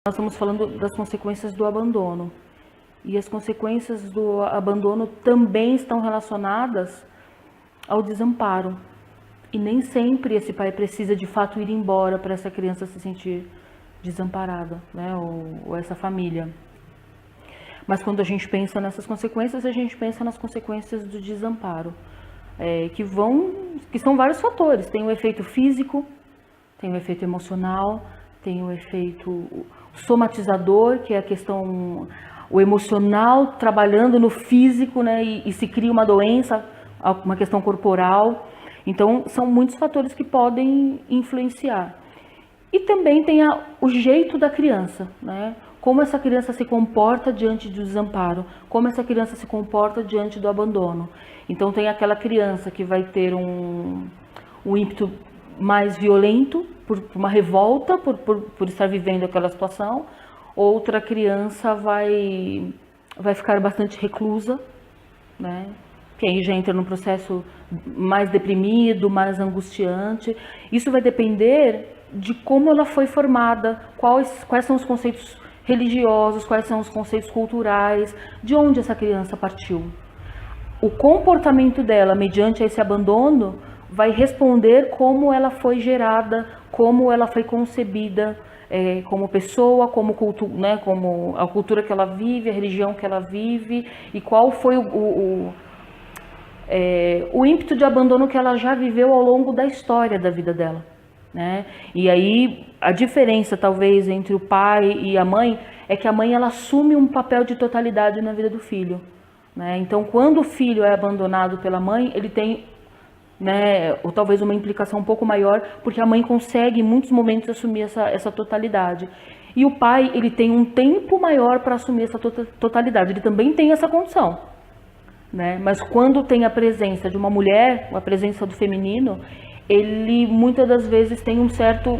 Nós estamos falando das consequências do abandono. E as consequências do abandono também estão relacionadas ao desamparo. E nem sempre esse pai precisa de fato ir embora para essa criança se sentir desamparada, né? Ou essa família. Mas quando a gente pensa nessas consequências, a gente pensa nas consequências do desamparo, que são vários fatores. Tem o efeito físico, tem o efeito emocional, tem o efeito somatizador, que é a questão, o emocional trabalhando no físico, né, e se cria uma doença, uma questão corporal. Então, são muitos fatores que podem influenciar. E também tem o jeito da criança, né? Como essa criança se comporta diante do desamparo, como essa criança se comporta diante do abandono. Então, tem aquela criança que vai ter um ímpeto mais violento, por uma revolta, por estar vivendo aquela situação. Outra criança vai ficar bastante reclusa, né? Que aí já entra num processo mais deprimido, mais angustiante. Isso vai depender de como ela foi formada, quais são os conceitos religiosos, quais são os conceitos culturais, de onde essa criança partiu. O comportamento dela, mediante esse abandono, vai responder como ela foi gerada, como ela foi concebida como pessoa, como a cultura que ela vive, a religião que ela vive, e qual foi o ímpeto de abandono que ela já viveu ao longo da história da vida dela, né? E aí a diferença talvez entre o pai e a mãe é que a mãe ela assume um papel de totalidade na vida do filho, né? Então quando o filho é abandonado pela mãe, ele tem, né, ou talvez uma implicação um pouco maior, porque a mãe consegue em muitos momentos assumir essa totalidade. E o pai, ele tem um tempo maior para assumir essa totalidade, ele também tem essa condição, né? Mas quando tem a presença de uma mulher, a presença do feminino, ele muitas das vezes tem um certo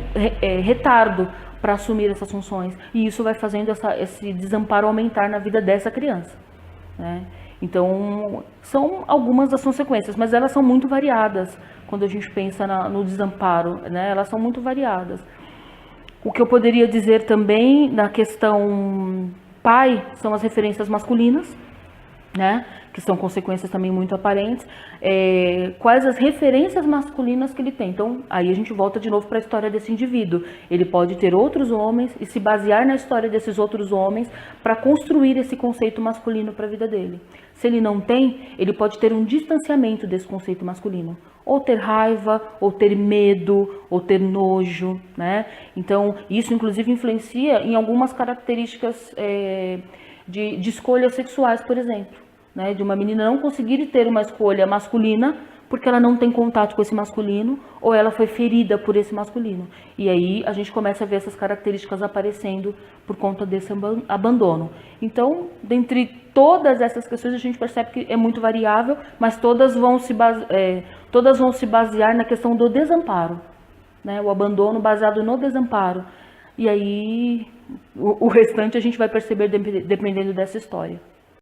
retardo para assumir essas funções. E isso vai fazendo esse desamparo aumentar na vida dessa criança, né? Então, são algumas das consequências, mas elas são muito variadas quando a gente pensa no desamparo, né? Elas são muito variadas. O que eu poderia dizer também na questão pai são as referências masculinas, né? Que são consequências também muito aparentes. Quais as referências masculinas que ele tem? Então, aí a gente volta de novo para a história desse indivíduo. Ele pode ter outros homens e se basear na história desses outros homens para construir esse conceito masculino para a vida dele. Se ele não tem, ele pode ter um distanciamento desse conceito masculino. Ou ter raiva, ou ter medo, ou ter nojo, né? Então, isso inclusive influencia em algumas características de escolhas sexuais, por exemplo, né? De uma menina não conseguir ter uma escolha masculina porque ela não tem contato com esse masculino, ou ela foi ferida por esse masculino. E aí a gente começa a ver essas características aparecendo por conta desse abandono. Então, dentre todas essas questões, a gente percebe que é muito variável, mas todas vão se basear na questão do desamparo, né? O abandono baseado no desamparo. E aí o restante a gente vai perceber dependendo dessa história.